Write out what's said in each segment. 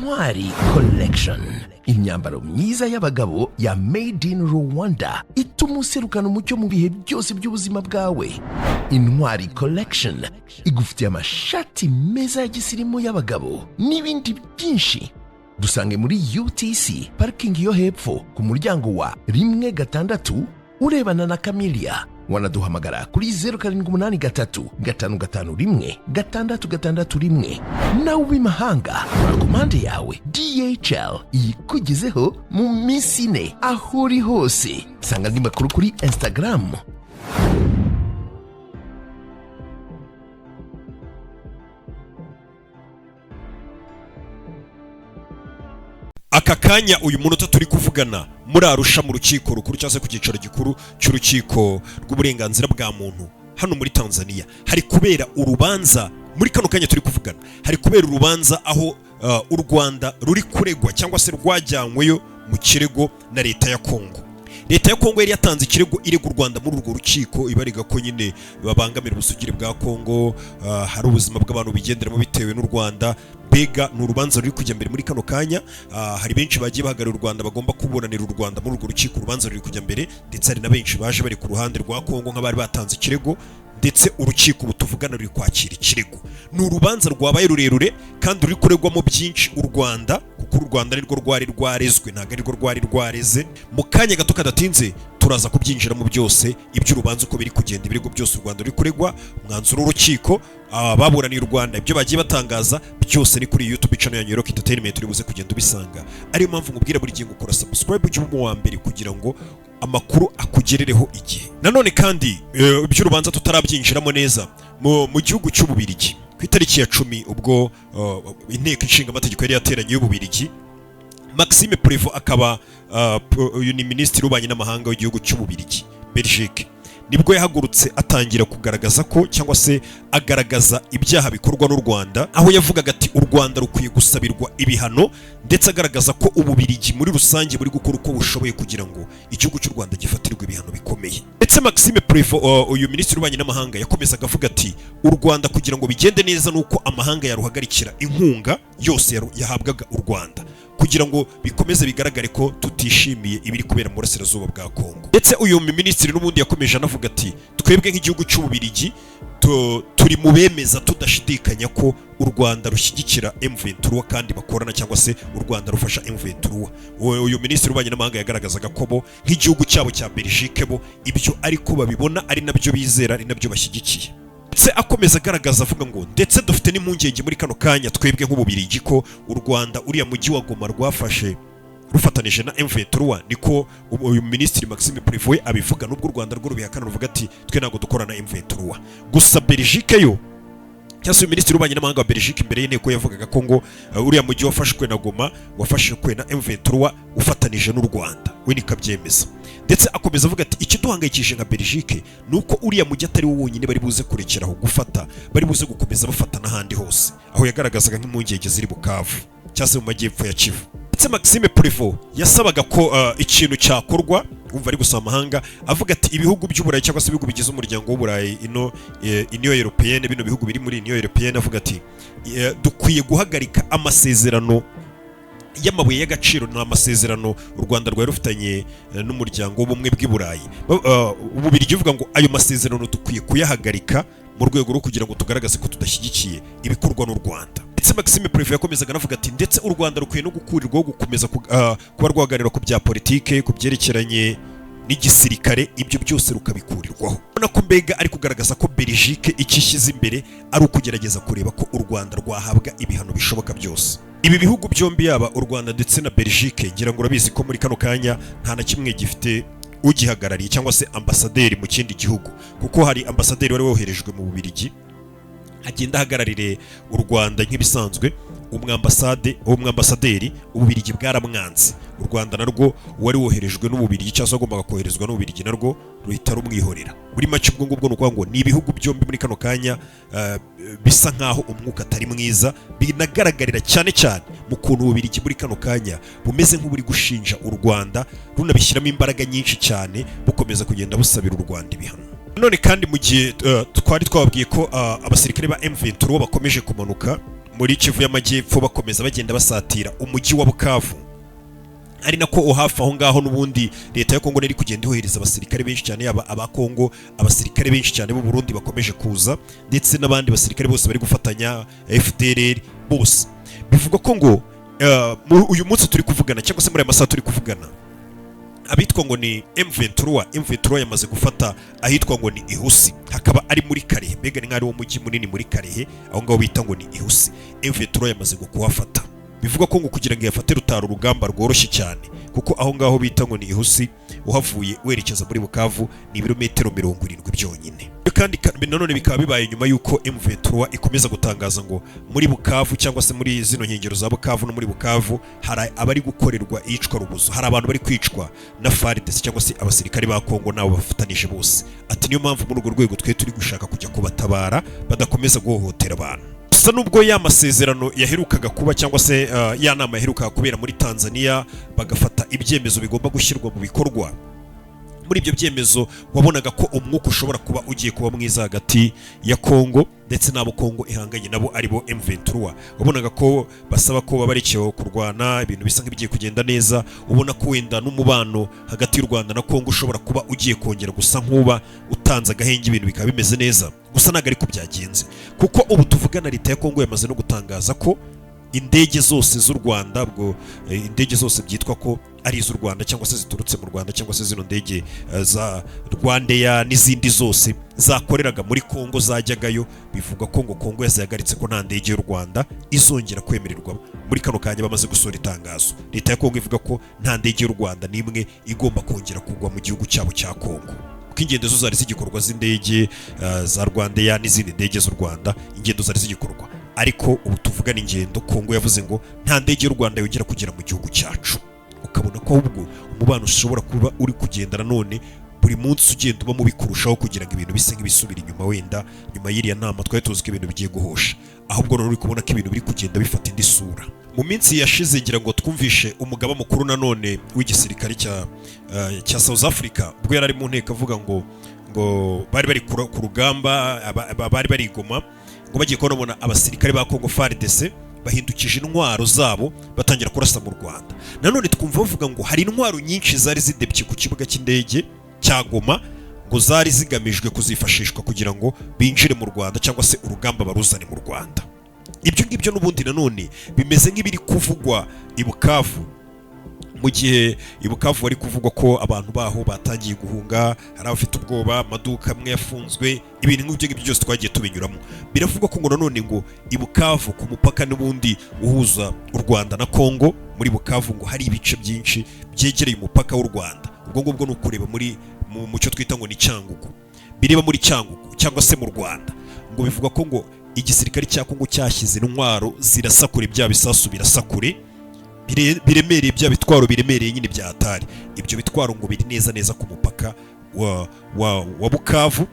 Intwari Collection, imyambaro myiza y'abagabo ya Made in Rwanda ituma userukana umucyo mu bihe byose by'ubuzima bwawe. Intwari Collection igufitiye amashati meza ya gisirimu y'abagabo n'ibindi byinshi. Dusange muri UTC parking yo hepfo ku muryango wa 16 urebana na Camellia. Wanaduhamagara kuri 0783 551 661. Nawe w'imahanga komande yawe DHL ikugezeho mu minsi 4 aho uri hose. Sanga andi makuru kuri Instagram. Aka kanya uyu munota turi kuvugana muri Arusha mu rukiko rukuru cyangwa se ku cyicaro gikuru cy'urukiko rw'uburenganzira bwa muntu hano muri Tanzania hari kubera urubanza. Muri kano kanya turi kuvugana hari kubera urubanza aho u Rwanda ruri kuregwa cyangwa se rwajyanyweyo mu kirego na leta ya Kongo. Leta ya Kongo yari yatanze ikirego irega u Rwanda muri urwo rukiko ibariga ko nyine babangamira ubusugire bwa Kongo, hari ubuzima bw'abantu bigenderamo bitewe n'u Rwanda. Bega n'urubanza ruri kujya mbere muri kano kanya. Hari benshi bagiye bahagarira u Rwanda bagomba kuburanira u Rwanda muri urwo rukiko. Urubanza ruri kujya mbere ndetse hari na benshi baje bari ku ruhande rwa Kongo nk'abari batanze ikirego, ndetse urukiko butuvugana ruri kwakira ikirego. Ni urubanza rwabaye rurerure kandi ruri kuregwamo byinshi u Rwanda, kuko u Rwanda nirwo rwari rwarezwe, ntago arirwo rwari rwareze. Mu kanya gato kadatinze turaza kubyinjiramo byose iby'urubanza uko biri kugenda, ibirego byose u Rwanda ruri kuregwa, umwanzuro w'urukiko, baburaniye u Rwanda, ibyo bagiye batangaza byose ni kuri YouTube channel ya New York Entertainment uri buze kugenda ubisanga. Ariyo mpamvu ngubwira buri gihe gukora subscribe cy'umu wa mbere kugira ngo amakuru akugerereho igihe. Nanone kandi iby'urubanza tutarabyinjiramo neza mu gihugu cy'Ububirigi ku itariki ya 10 ubwo inteko ishinga amategeko yari yateranye y'Ububirigi, Maxime Prévost akaba uyu ni minisitiri w'ububanyi n'amahanga w'igihugu cy'Ububirigi Belgique, nibwo yahagurutse atangira kugaragaza ko cyangwa se agaragaza ibyaha bikorwa n'u Rwanda, aho yavugaga ati u Rwanda rukwiye gusabirwa ibihano, ndetse agaragaza ko Ububirigi muri rusange buri gukora uko bushoboye kugira ngo igihugu cy'u Rwanda gifatirwe ibihano bikomeye. Ndetse Maxime Prévost uyu minisitiri w'ububanyi n'amahanga yakomezaga avuga ati u Rwanda kugira ngo bigende neza nuko amahanga yaruhagarikira inkunga yose yahabwaga u Rwanda, kugira ngo bikomeze bigaragare ko tutishimiye ibiri kubera mu burasirazuba bwa Kongo. Ndetse uyu minisitiri n'ubundi yakomeje anavuga ati twebwe nk'igihugu cy'Ububirigi turi mu bemeza tudashidikanya ko u Rwanda rushyigikira M23 kandi bakorana cyangwa se u Rwanda rufasha M23. Uyu minisitiri w'ububanyi n'amahanga yagaragazaga ko bo nk'igihugu cyabo cya Belgique bo ibyo ariko babibona ari nabyo bizera, ari nabyo bashyigikiye. Ndetse akomeza agaragaza avuga ngo ndetse dufite n'impungenge muri kano kanya twebwe nk'Ububirigi ko u Rwanda uriya mujyi wa Goma rwafashe rufatanije na M23. Niko uyu minisitiri Maxime Prévost abivuga, nubwo u Rwanda rwo rubihakana ruvuga ati twe ntago dukorana na M23. Gusa Belgique yo cyangwa se minisitiri w'ububanyi n'amahanga wa Belgique imbere y'inteko yavugaga ko ngo uriya mujyi wafashwe na Goma wafashwe na M23 ufatanije n'u Rwanda, we nikabyemeza. Ndetse akomeza avuga ati ikiduhangayikishije nka Belgique nuko uriya mujyi atari wo wonyine bari buze kurekeraho gufata, bari buze gukomeza bafata n'ahandi hose, aho yagaragazaga nk'impungenge ziri Bukavu cyangwa se mu majyepfo ya Kivu. Ndetse Maxime Prévost yasabaga ko ikintu cyakorwa, umva ari gusaba amahanga, avuga ati ibihugu by'Uburayi cyangwa se ibihugu bigize umuryango w'Uburayi Union Européenne, bino bihugu biri muri Union Européenne, avuga ati dukwiye guhagarika amasezerano y'amabuye y'agaciro n'amasezerano u Rwanda rwari rufitanye n'umuryango w'ubumwe bw'Iburayi. Ububirigi uvuga ngo ayo masezerano dukwiye kuyahagarika mu rwego rwo kugira ngo tugaragaze ko tudashyigikiye ibikorwa n'u Rwanda. Ndetse Maxime Prévost yakomezaga anavuga ati ndetse u Rwanda rukwiye no gukurirwaho gukomeza kuba rwaganira ku bya politike, ku byerekeranye n'igisirikare, ibyo byose rukabikurirwaho. Ubona ko mbega ari kugaragaza ko Belgique ikishyize imbere ari ukugerageza kureba ko u Rwanda rwahabwa ibihano bishoboka byose. Ibi bihugu byombi yaba u Rwanda ndetse na Belgique, ngira ngo urabizi ko muri kano kanya nta na kimwe gifite ugihagarariye cyangwa se ambasaderi mu kindi gihugu, kuko hari ambasaderi wari woherejwe mu Bubiligi agenda ahagararire u Rwanda nk'ibisanzwe. umwambasaderi Ububirigi bwaramwanze. U Rwanda narwo wari woherejwe n'Ububirigi cyangwa se agombaga koherezwa n'Ububirigi narwo ruhita rumwihorera. Muri make ubwo ngubwo nuko ngo ni ibihugu byombi muri kano kanya bisa nkaho umwuka atari mwiza, binagaragarira cyane cyane mu kuntu Ububirigi muri kano kanya bumeze nk'uburi gushinja u Rwanda, runabishyiramo imbaraga nyinshi cyane, bukomeza kugenda busabira u Rwanda ibihano. None kandi mu gihe twari twababwiye ko abasirikare ba M23 bakomeje kumanuka muri Kivu y'Amajyepfo bakomeza bagenda basatira umujyi wa Bukavu, ari nako hafi aho ngaho n'ubundi leta ya Kongo nari kugenda ihohereza abasirikare benshi cyane, yaba aba Kongo, abasirikare benshi cyane b'u Burundi bakomeje kuza, ndetse n'abandi basirikare bose bari gufatanya FDLR bose. Bivuga ko ngo uyu munsi turi kuvugana cyangwa se muri aya masaha turi kuvugana, abitwa ngo ni M23 yamaze gufata ahitwa ngo ni Ihusi, hakaba ari muri Karehe, mbega ni nk'ari wo mujyi munini muri Karehe, aho ngaho bita ngo ni Ihusi. M23 yamaze kuhafata. Bivuga ko ngo kugira ngo yafate rutaro urugamba rworoshye cyane, kuko aho ngaho bita ngo ni Ihusi uhavuye werekeza muri Bukavu ni ibirometero 70 byonyine. Kandi nanone bikaba bibaye nyuma yuko M23 ikomeza gutangaza ngo muri Bukavu cyangwa se muri zino nkengero za Bukavu no muri Bukavu hari abari gukorerwa iyicwa rubuzo, hari abantu bari kwicwa na FARDC cyangwa se abasirikare ba Kongo nabo bafatanije bose. Ati niyo mpamvu muri urwo rwego twe turi gushaka kujya kubatabara badakomeza guhohotera abantu. Gusa nubwo ya masezerano yaherukaga kuba cyangwa se ya nama yaherukaga kubera muri Tanzania bagafata ibyemezo bigomba gushyirwa mu bikorwa, muri ibyo byemezo wabonaga ko umwuka ushobora kuba ugiye kuba mwiza hagati ya Kongo ndetse n'abo Kongo ihanganye nabo aribo M23. Wabonaga ko basaba ko babarekeho kurwana, ibintu bisa nk'ibigiye kugenda neza, ubona ko wenda n'umubano hagati y'u Rwanda na Kongo ushobora kuba ugiye kongera gusa nk'uba utanze agahenge, ibintu bikaba bimeze neza. Gusa ntabwo ariko byagenze, kuko ubu tuvugana leta ya Kongo yamaze no gutangaza ko indege zose z'u Rwanda, bwo indege zose byitwa ko ari iz'u Rwanda cyangwa se ziturutse mu Rwanda cyangwa se zino ndege za Rwandair n'izindi zose zakoreraga muri Kongo zajyagayo, bivuga ko ngo Kongo yazagaritse ko nta ndege y'u Rwanda izongera kwemererwa. Muri kano kanya bamaze gusohora itangazo, leta ya Kongo ivuga ko nta ndege y'u Rwanda n'imwe igomba kongera kugwa mu gihugu cyabo cya Kongo, kuko ingendo zo zari zigikorwa z'indege za Rwandair n'izindi ndege z'u Rwanda, ingendo zari zigikorwa. Ariko ubu tuvugana ingendo, Kongo yavuze ngo nta ndege y'u Rwanda yongera kugera mu gihugu cyacu. Ukabona ko ahubwo umubano ushobora kuba uri kugenda nanone buri munsi ugenda uba mubi kurushaho, kugira ngo ibintu bise nk'ibisubira inyuma. Wenda nyuma y'iriya nama twari tuzi ko ibintu bigiye guhosha, ahubwo none uri kubona ko ibintu biri kugenda bifata indi sura. Mu minsi yashize ngira ngo twumvishe umugaba mukuru nanone w'igisirikare cya South Africa, ubwo yari ari mu nteko avuga ngo bari bari ku rugamba, bari bari Goma, ngo bagiye kubona abasirikare ba Kongo FARDC bahindukije intwaro zabo batangira kurasa mu Rwanda. Nanone twumva bavuga ngo hari intwaro nyinshi zari zidebye ku kibuga cy'indege cya Goma, ngo zari zigamijwe kuzifashishwa kugira ngo binjire mu Rwanda cyangwa se urugamba baruzane mu Rwanda. Ibyo ngibyo n'ubundi nanone bimeze nk'ibiri kuvugwa i Bukavu, mu gihe i Bukavu wari kuvugwa ko abantu baho batangiye guhunga, hari abafite ubwoba, amaduka amwe yafunzwe, ibintu nk'ibyo ngibyo byose twagiye tubinyuramo. Biravugwa ko ngo nanone ngo i Bukavu ku mupaka n'ubundi uhuza u Rwanda na Kongo, muri Bukavu ngo hari ibice byinshi byegereye umupaka w'u Rwanda. Ubwo ngubwo ni ukureba mu cyo twita ngo ni Cyangugu, bireba muri Cyangugu cyangwa se mu Rwanda. Ngo bivuga ko ngo igisirikare cya Kongo cyashyize intwaro zirasakure, bya bisasu birasakure biremereye, bya bitwaro biremereye nyine bya hatari. Ibyo bitwaro ngo biri neza ku mupaka wa Bukavu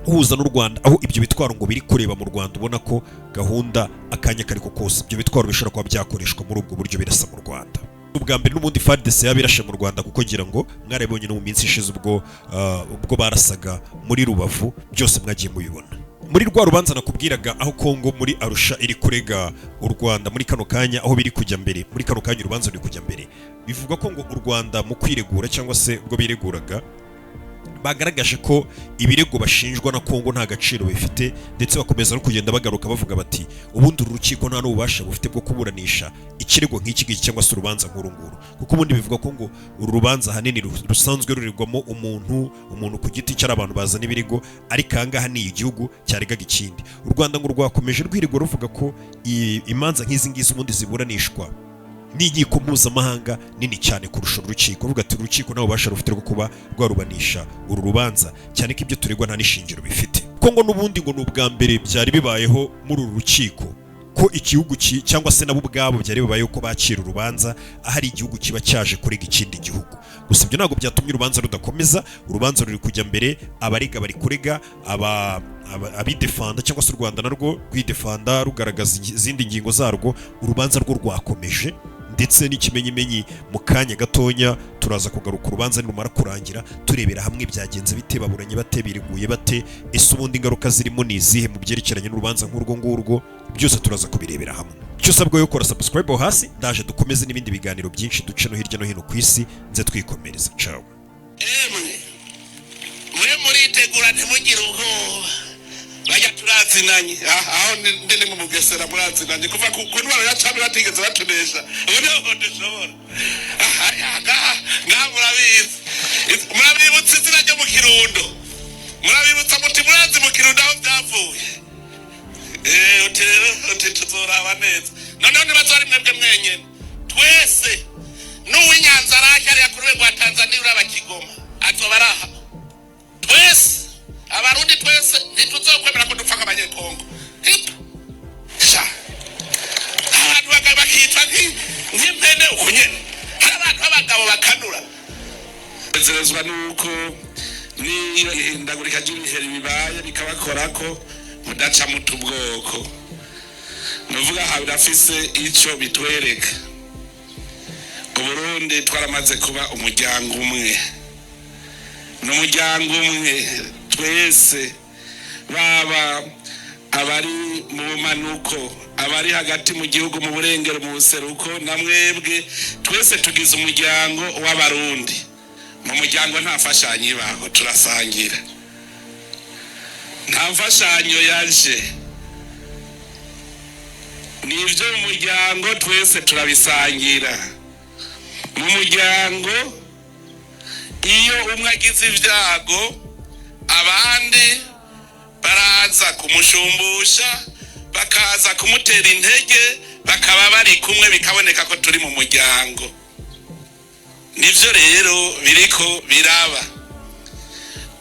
uhuza n'u Rwanda, aho ibyo bitwaro ngo biri kureba mu Rwanda. Ubona ko gahunda akanya kariko kose ibyo bitwaro bishobora kuba byakoreshwa muri ubwo buryo birasa mu Rwanda. Ubwa mbere n'ubundi FARDC yabirashe mu Rwanda, kuko ngira ngo mwarabonye no mu minsi ishize ubwo barasaga muri Rubavu, byose mwagiye mubibona. Muri rwa rubanza nakubwiraga aho Kongo muri Arusha iri kurega u Rwanda, muri kano kanya aho biri kujya mbere, muri kano kanya urubanza ruri kujya mbere, bivuga ko ngo u Rwanda mu kwiregura cyangwa se ubwo bireguraga bagaragaje ko ibirego bashinjwa na Kongo nta gaciro bifite, ndetse bakomeza no kugenda bagaruka bavuga bati ubundi uru rukiko nta n'ububasha bufite bwo kuburanisha ikirego nk'iki ngiki cyangwa se urubanza nk'urunguru, kuko ubundi bivuga ko ngo uru rubanza hanini rusanzwe rurirwamo umuntu ku giti cye, abantu bazana ibirego, ariko ahangaha ni igihugu cyaregaga ikindi. U Rwanda ngo rwakomeje rwiregura ruvuga ko imanza nk'izi ngizi ubundi ziburanishwa n'inkiko mpuzamahanga nini cyane kurusha urukiko. Ruvuga ati urukiko ntawe ubasha rufite rwo kuba rwarubanisha uru rubanza, cyane ko ibyo turegwa nta n'ishingiro bifite. Kongo n'ubundi ngo ni ubwa mbere byari bibayeho muri uru rukiko ko igihugu cyangwa se nabo ubwabo byari bibayeho ko bakira urubanza ahari igihugu kiba cyaje kurega ikindi gihugu. Gusa ibyo ntabwo byatumye urubanza rudakomeza. Urubanza ruri kujya mbere, abarega bari kurega, abidefanda cyangwa se u Rwanda narwo rwidefanda rugaragaza izindi ngingo zarwo. Urubanza rwo rwakomeje ndetse n'ikimenyimenyi mu kanya gatonya turaza kugaruka urubanza nirumara kurangira turebera hamwe byagenze bite, baburanye bate, biriguye bate, ese ubundi ingaruka zirimo ni izihe mu byerekeranye n'urubanza nk'urwo ngurwo, byose turaza kubirebera hamwe. Icyo usabwa yo gukora subscribe aho hasi, ndaje dukomeze n'ibindi biganiro byinshi duce no hirya no hino ku isi, nze twikomereza. Ciao. Mwe muritegura ntimugire ubwoba, bajya turazinanye aho ndi mu Bugesera murazinanye kuva ku ntwaro ya Cami batigeze batunesha, ubu niho dushobora ngaha murabibutsa izina ryo mu Kirundo, murabibutsa muti murazi mu Kirundo aho byavuye, uti tuzoraba neza. Noneho ntibazori mwebwe mwenyene, twese n'uw'Inyanza arahari ariya ku rwego rwa Tanzania uraba Kigoma azoba araha, twese abarundi twese ntituzokwemera ko dupfa nk'abanyekongo. Abantu bakitwa nk'impene uko nyene, hari abantu b'abagabo bakanura. Nezerezwa nuko niyo ihindagurika ry'ibihe bibaye bikabakorako mudaca mutu ubwoko, nuvuga aha birafise ico bitwereka. Uburundi twaramaze kuba umuryango umwe, n'umuryango umwe twese, baba abari mu bumanuko, abari hagati mu gihugu, mu burengero, mu buseruko, na mwebwe twese tugize umuryango w'abarundi. Mu muryango nta mfashanyo ibaho, turasangira, nta mfashanyo yaje, nivyo mu muryango twese turabisangira. Mu muryango iyo umwe agize ibyago abandi baraza kumushumbusha, bakaza kumutera intege, bakaba bari kumwe, bikaboneka ko turi mu muryango. Nivyo rero biriko biraba.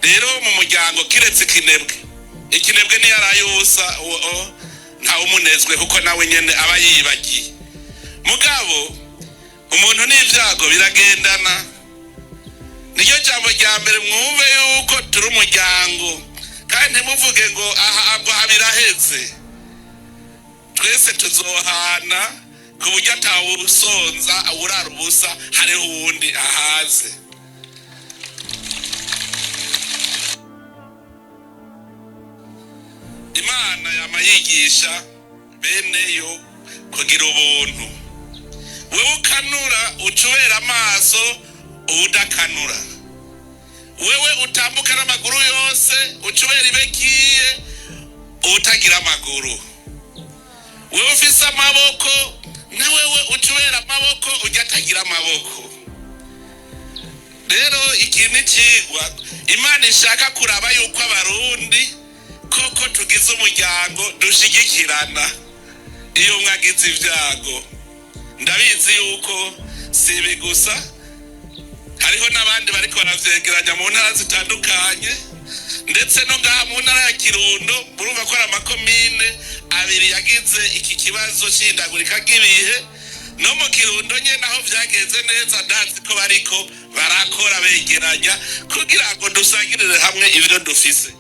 Rero mu muryango kiretse ikinebwe ni yarayusa nta umunezwe kuko nawe nyene aba yibagiye. Mugabo umuntu n'ivyago biragendana. Niyo jambo rya mbere mwumve yuko turi umuryango, kandi ntimuvuge ngo aha ngo habiraheze. Twese tuzohana ku buryo atawusonza urara ubusa hariho uwundi ahaze. Imana yamayigisha bene yo kugira ubuntu. Wewe ukanura ucubera amaso udakanura, wewe utambuka n'amaguru yose ucubera ibekiye utagira amaguru, wewe ufise amaboko na wewe ucubera amaboko ujya atagira amaboko. Rero ikintu cigwa Imana ishaka kuraba yuko abarundi koko tugize umuryango dushigikirana. Iyo mwagize ibyago, ndabizi yuko sibi gusa, hariho n'abandi bariko baravyegeranya mu ntara zitandukanye, ndetse no ngaha mu ntara ya Kirundo murumva ko ari amakomine abiri yagize iki kibazo c'ihindagurika ry'ibihe. No mu Kirundo nyene aho vyagenze neza, ndazi ko bariko barakora begeranya kugira ngo dusangirire hamwe ibyo dufise.